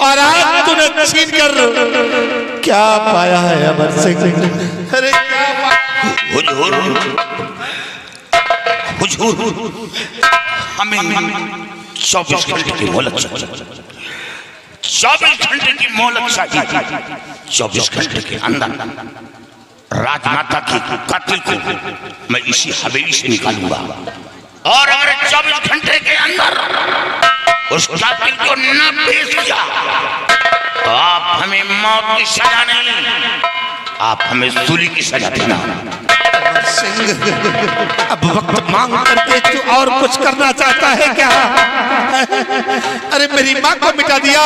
और आज तूने छीन कर क्या पाया है अमर सिंह? अरे हुजूर, हुजूर, हमें 24 घंटे की मोहलत चाहिए। 24 घंटे की मोहलत चाहिए। 24 घंटे के अंदर राजमाता की कातिल को मैं इसी हवेली से निकालूंगा, और अगर 24 घंटे के अंदर उस कातिल को न पेश किया तो आप हमें मौत की सजा नहीं, आप हमें सूली की सजा देना। अब वक्त मांग करके तू और कुछ करना चाहता है क्या? अरे मेरी माँ को मिटा दिया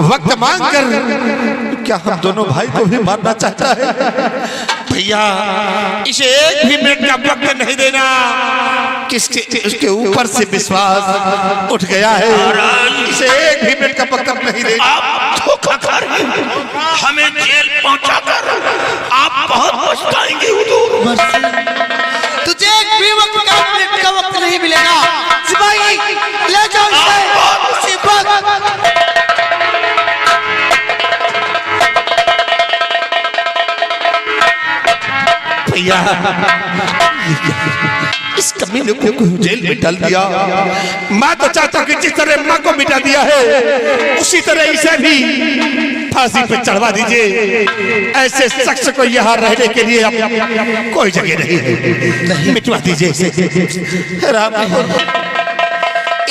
वक्त मांग कर, क्या हम दोनों भाई को भी मारना चाहता है? भैया इसे एक भी मिनट का वक्त नहीं देना। किसके उसके ऊपर से विश्वास उठ गया है, इसे एक भी मिनट का वक्त नहीं देना। आप धोखा कर हमें जेल पहुंचाकर आप बहुत पछताएंगे हुजूर। तुझे एक भी वक्त का वक्त नहीं मिलेगा। सिपाही ले जाओ इसे। भैया इस कमीने को जेल में डाल दिया। मैं तो चाहता हूं कि जिस तरह माँ को मिटा दिया है उसी तरह इसे भी फांसी पे चढ़वा दीजिए। ऐसे शख्स को यहाँ रहने के लिए अब कोई जगह नहीं है, मिटवा दीजिए इसे।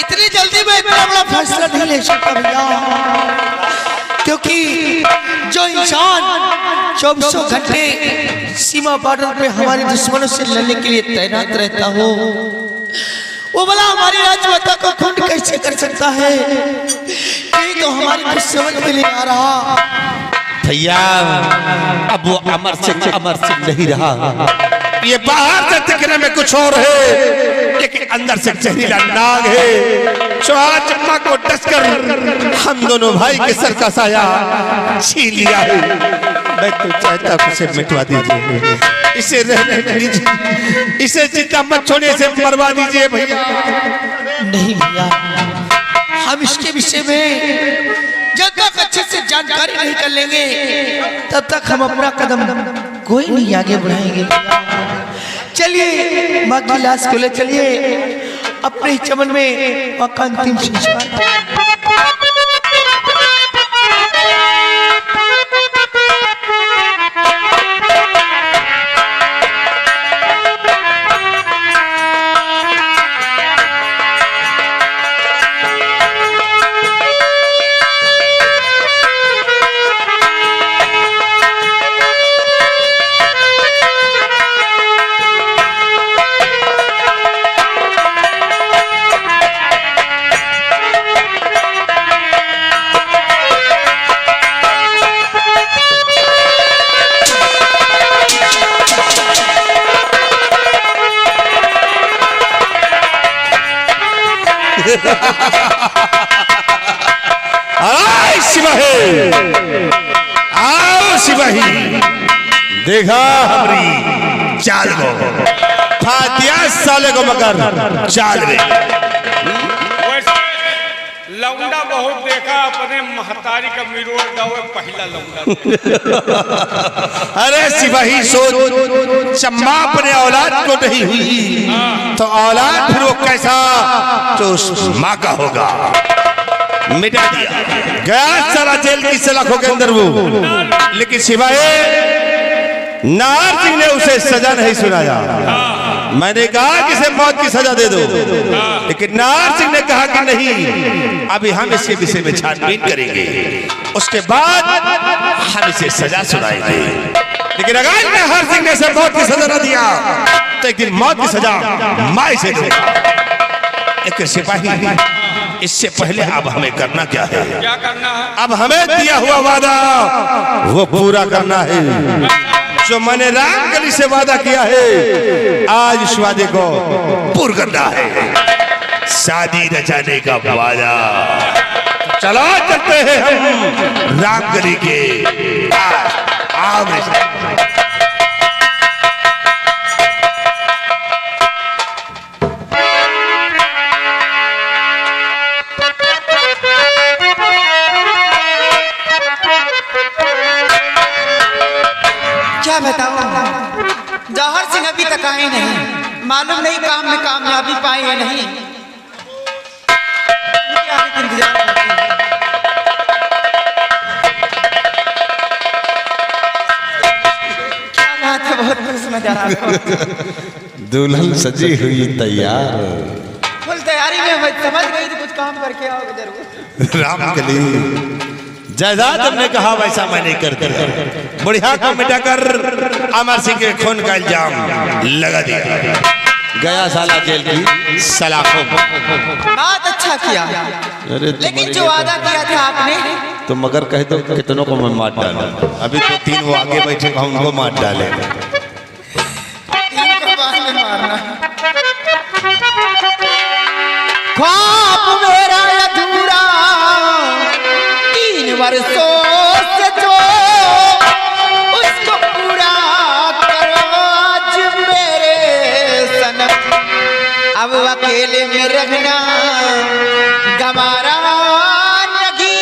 इतनी जल्दी में इतना बड़ा फैसला नहीं ले सकता भैया, क्योंकि जो इंसान 24 घंटे सीमा बॉर्डर पे हमारे दुश्मनों से लड़ने के लिए तैनात रहता हो, वो भला हमारी राजमाता को खून कैसे कर सकता है? ये तो हमारी कुछ समझ में नहीं आ रहा। भैया अब वो अमर सिंह नहीं रहा। ये बाहर से दिखने में कुछ और है, लेकिन अंदर से जहरीला नाग है जो आज माँ को डसकर हम दोनों भाई के सर का साया छीन लिया है। मैं तो चाहता हूं उसे मिटवा दीजिए, इसे रहने दीजिए, इसे जिंदा मत छोड़ने से मरवा दीजिए भैया। नहीं भैया, हम इसके विषय में जब तक अच्छे से जानकारी नहीं कर लेंगे तब तक हम अपना कदम कोई नहीं आगे बढ़ाएंगे। चलिए माँ की लाश को ले चलिए अपने चमन में वहाँ का अंतिम संस्कार। आओ सिपाही, देखा हमारी चाल को, फातिया साले को मगर चाल में। लौंडा बहुत देखा, अपने महतारी का मिरोड़ गावे पहला लौंडा। अरे सिपाही सोच, चम्मा अपने औलाद को नहीं हुई तो औलाद फिर वो कैसा तो उस माँ का होगा। मिटा दिया गया सारा जेल की सलाखों के अंदर वो, लेकिन सिवाय नार सिंह ने उसे सजा नहीं सुनाया। मैंने कहा कि इसे मौत की सजा दे दो, लेकिन नार सिंह ने कहा कि नहीं, अभी हम इसके विषय में छानबीन करेंगे, उसके बाद हम इसे सजा सुनाएंगे। लेकिन अगर नार सिंह ने इसे मौत की सजा न दिया तो एक दिन मौत की सजा माँ से देगा। एक सिपाही, इससे पहले अब हमें करना क्या है? क्या करना है? अब हमें दिया हुआ वादा वो पूरा करना है। जो मैंने रामगली से वादा किया है, आज इस वादे को पूरा करना है। शादी रचाने का वादा। चलो चलते हैं हम रामगली के आमने। बताऊं, जौहर सिंह अभी तक आए नहीं, मालूम नहीं काम में कामयाबी पाए या नहीं। उनके आने का इंतजार करते हैं। क्या बात है, बहुत खुश नजर आ रहे हो। दुल्हन सजी हुई तैयार, फुल तैयारी में मैं समझ गई थी कुछ काम करके आओगे जरूर। राम के लिए जैसा तुमने कहा वैसा मैं नहीं कर दिया। बुढ़िया को मिटाकर अमर सिंह के खून का इल्जाम लगा दिया, गया साला जेल की सलाखों में। बात अच्छा किया, लेकिन जो वादा किया था आपने, तो मगर कह दो कितनों को मैं मार डाला। अभी तो 3 वो आगे बैठे उनको मार डाले। तीन को बाद में मारना। ख्वाब मेरा अधूरा 3 वर्षों से जो, उसको पूरा करो आज मेरे सनम। अब अकेले में रहना गवारा नहीं,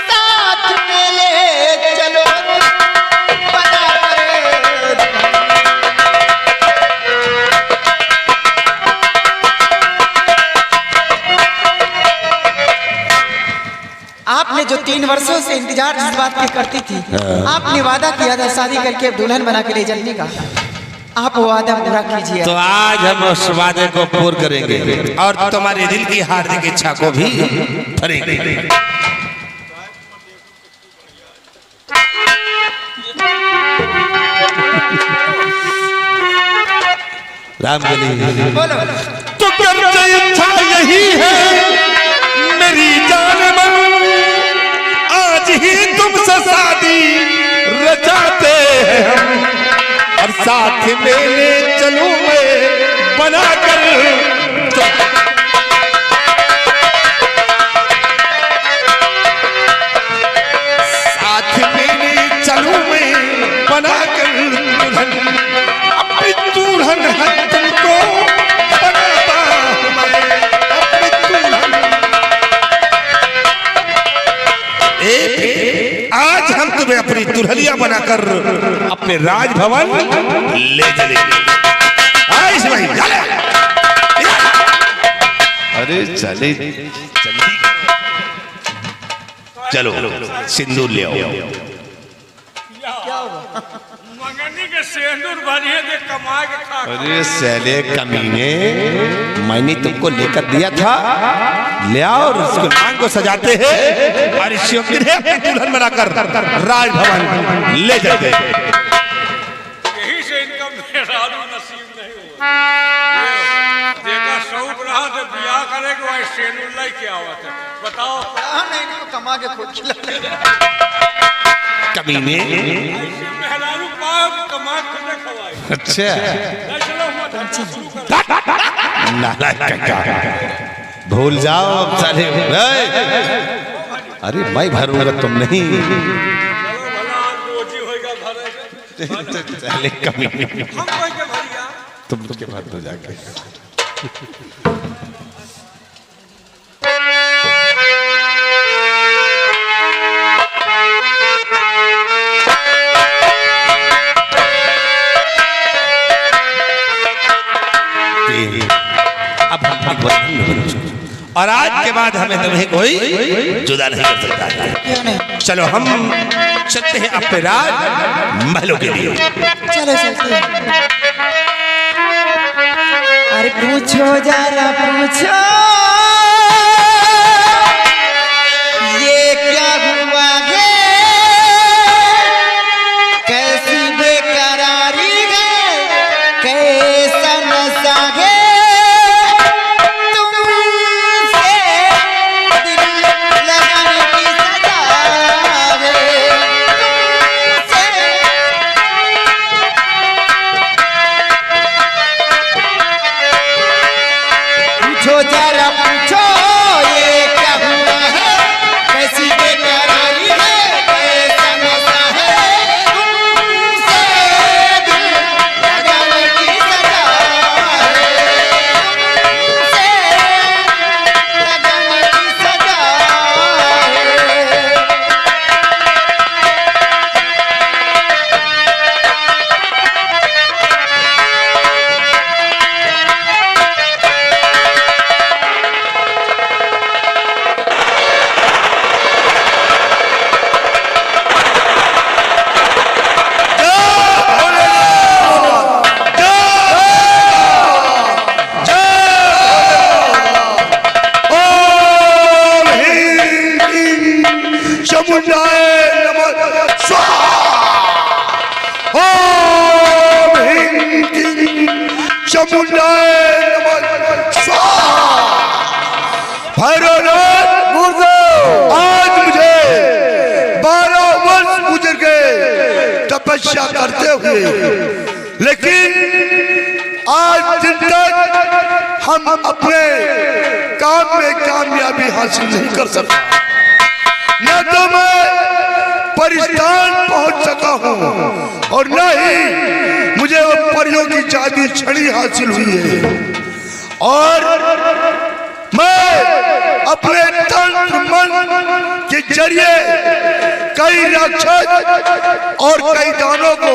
साथ में ले चलो बना कर। आपने जो 3 वर्षों से इंतजार जिस बात की करती थी, आपने वादा किया था शादी करके दुल्हन बना के ले चलने का, आप वो वादा पूरा कीजिए। तो आज हम उस वादे को पूर्ण करेंगे और तुम्हारे दिल की हार्दिक इच्छा को भी भरेंगे। राम के लिए बोलो। तो इच्छा यही है मेरी जान मन, आज ही तुमसे शादी रचाते हैं हम, और साथ में ले चलूं मैं बनाकर। साथ में ले चलूं मैं बनाकर दुल्हन, अपनी दुल्हन है तुमको बनाता हूं मैं, अपनी दुल्हन। आज हम तुम्हें अपनी दुल्हनिया बनाकर अपने राजभवन ले चलेंगे। भाई अरे चले जल्दी चलो, सिंदूर ले आओ। मंगनी के सिंदूर भरिए दे कमा के खा। अरे सैले कमीने, मैंने तुमको लेकर दिया था, ले आओ और उसको मांग को सजाते हैं और इस अपनी दुल्हन बनाकर राजभवन ले जाते हैं। यही से इनका मेहरारू नसीब नहीं हुआ। देखा शौक रहा तो ब्याह करे कि वही सेनुर लाई के आवत है। बताओ नहीं इनको कमा के खुद खिला। कमीने मेहरारू पाओ कमा खुद खवाए। अच्छा चलो मत नालायक का भूल जाओ अब साले। अरे मैं भरूंगा तुम नहीं। भला रोजी होएगा भरे साले कमीने, हम कोई के भरिया तुम के भर दो जाके। अब हम और आज के बाद हमें तुम्हें कोई जुदा नहीं कर सकता है। चलो हम चलते हैं अपने राज महलों के लिए। चलो चलते हैं। अरे पूछो जरा पूछो, ये क्या हुआ है, कैसी बेकरारी है, कैसा नशा है, तुमसे दिल लगाने की सजा है, तुमसे। पूछो जरा चामुंडाए भैरवनाथ आज मुझे 12 वर्ष गुजर गए तपस्या करते हुए, लेकिन आज दिन तक हम अपने काम में कामयाबी हासिल नहीं कर सके। न तो मैं परिस्थान पहुंच सका हूं और न ही मुझे वो परियों की जादुई छड़ी हासिल हुई है, और मैं अपने तंत्र मन के जरिए कई राक्षस और कई दानों को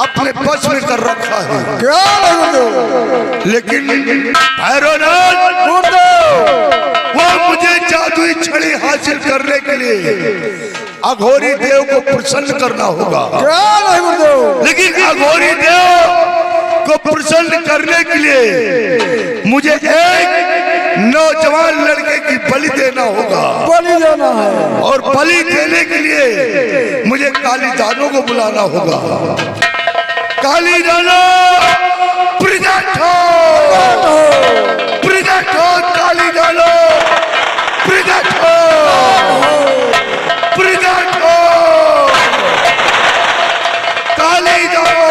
अपने बस में कर रखा है। लेकिन भैरवनाथ वो मुझे जादुई छड़ी हासिल करने के लिए अघोरी देव को प्रसन्न करना होगा। लेकिन अघोरी देव को प्रसन्न करने के लिए मुझे एक नौजवान लड़के की बलि देना होगा। बलि देना है, और बलि देने के लिए मुझे काली दानों को बुलाना होगा। काली दानो प्रेजेंट हो, प्रेजेंट हो, काली दानो प्रेजेंट हो, प्रेजेंट हो, काली दानो।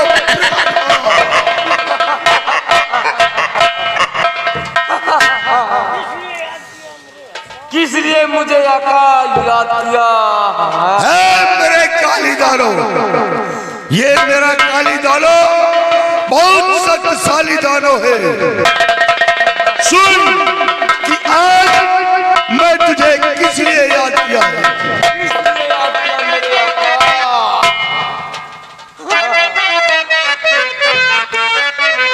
किस लिए मुझे आका याद किया है मेरे काली दानो? ये मेरा काली दानो बहुत शक्तिशाली दानो है। सुन कि आज मैं तुझे किस लिए याद किया है।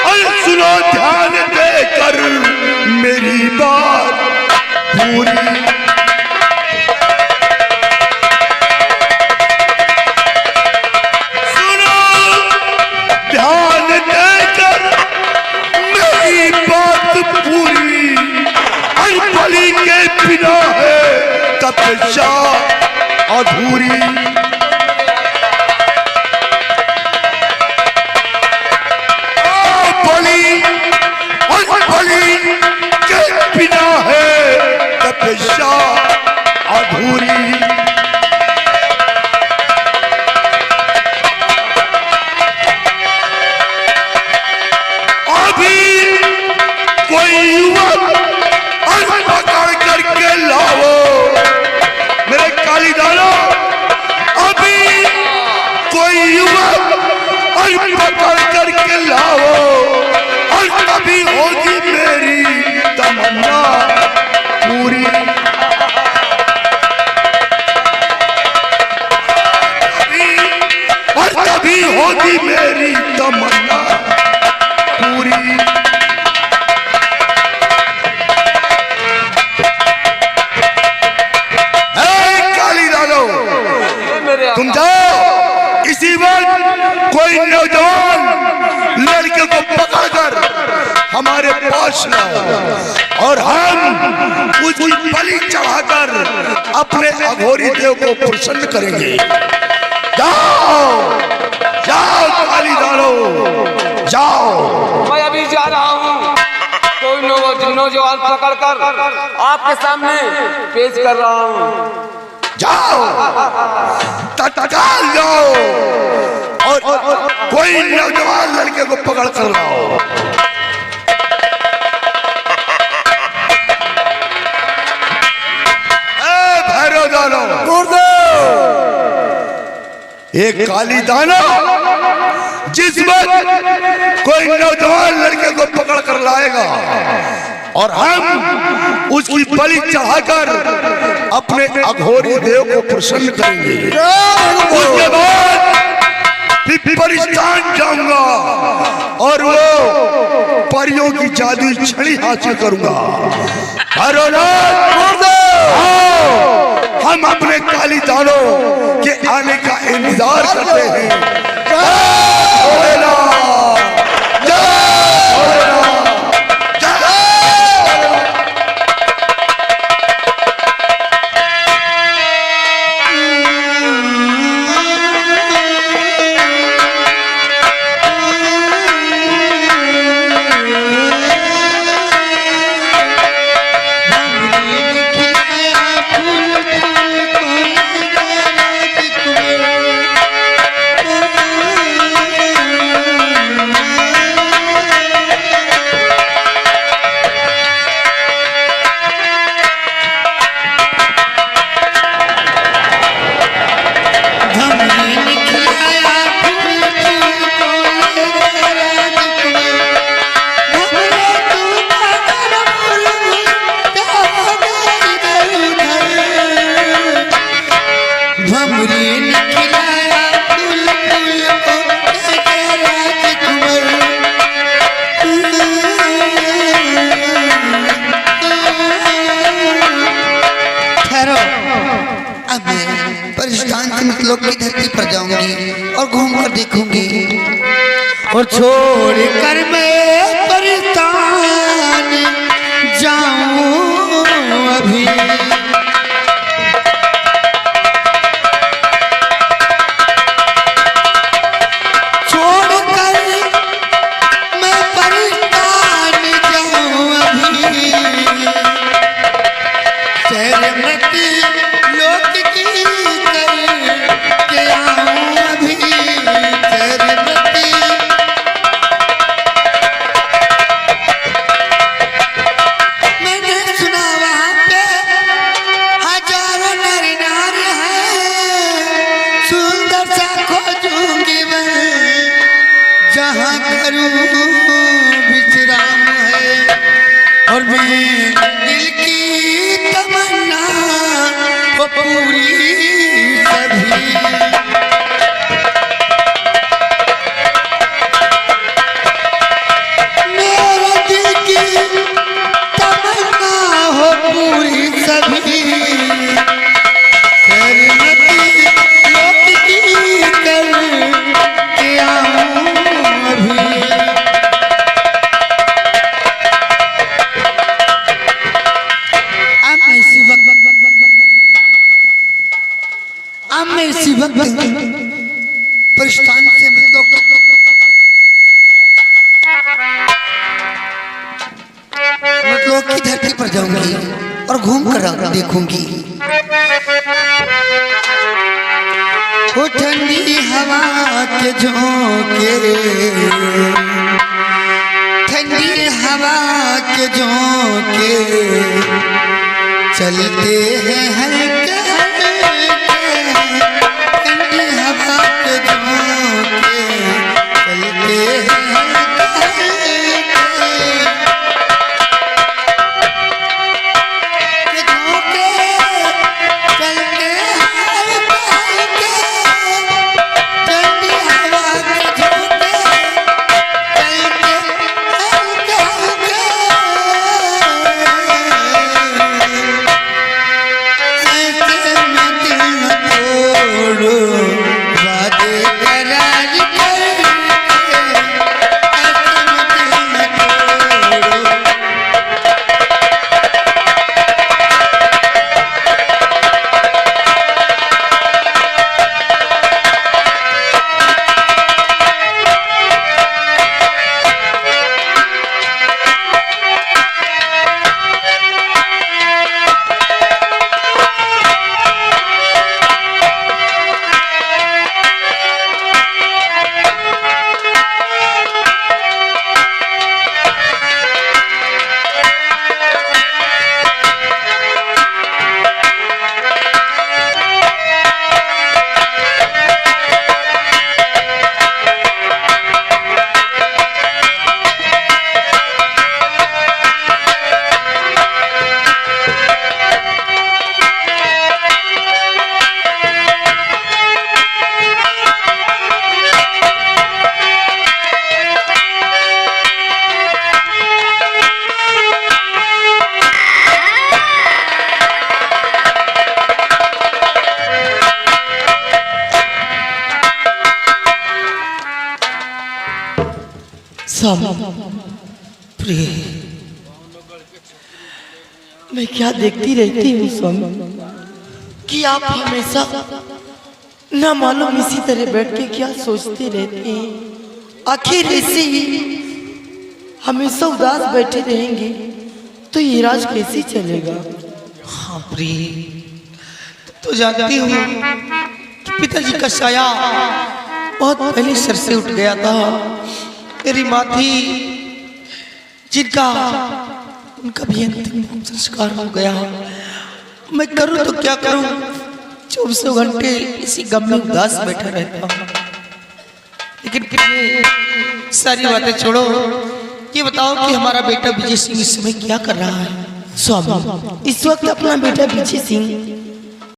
अरे सुनो ध्यान देकर मेरी बात पूरी, सुनो ध्यान देकर मेरी बात पूरी। बलि के बिना है तपस्या अधूरी। बलि के बिना है तपस्या अधूरी। अभी कोई युवक पकड़ करके लाओ मेरे काली दानो। अभी कोई युवक पकड़ करके लाओ और तभी होगी मेरी तमन्ना पूरी। तभी होगी मेरी तमन्ना पूरी। काली दानो तुम जाओ, इसी वक्त कोई नौजवान लड़के को पकड़कर हमारे पास लाओ और हम उसकी बलि चढ़ाकर अपने अघोरी देव को प्रसन्न करेंगे। जाओ जाओ काली दानो जाओ। मैं अभी जा रहा हूँ, कोई नौजवान पकड़कर आपके सामने पेश कर रहा हूँ। जाओ तत्काल जाओ और कोई नौजवान लड़के को पकड़ कर लाओ। भैरव दानो एक काली दानो जिस वक्त कोई नौजवान लड़के को पकड़ कर लाएगा और हम उसकी बलि चढ़ाकर अपने अघोरी देव को प्रसन्न करेंगे। उसके बाद पिपरिस्तान जाऊंगा और वो परियों की जादुई छड़ी हासिल करूंगा। हम अपने काली दानो के आने का इंतजार करते हैं। अब मैं परिस्थान से मतलब की धरती पर जाऊंगी और घूम कर देखूंगी और छोड़ कर मैं परिस्थान जाऊं अभी। जहाँ करूँ विश्राम है और मैं दिल की तमन्ना वो पूरी सभी। मेरे दिल की तमन्ना हो पूरी सभी। मैं इसी वक्त परिस्थान से मतलब की धरती पर जाऊंगी और घूम कर देखूंगी। वो ठंडी हवा के झोंके, ठंडी हवा के झोंके चलते हैं हल्के प्रिय, मैं क्या देखती रहती हूँ स्वामी कि आप हमेशा न मालूम इसी तरह बैठ के क्या सोचते रहते हैं। आखिर ऐसे ही हमेशा उदास बैठे रहेंगे तो ये राज कैसे चलेगा। हाँ प्रिय, तो जानती हूँ कि पिताजी का साया बहुत पहले सर से उठ गया था। मेरी माँ थी जिनका उनका भी अंतिम संस्कार हो गया। मैं करूं तो क्या करूं, 24 घंटे इसी गम में उदास बैठा रहता हूं। लेकिन फिर सारी बातें छोड़ो, ये बताओ कि हमारा बेटा विजय सिंह इस समय क्या कर रहा है। स्वामी, इस वक्त अपना बेटा विजय सिंह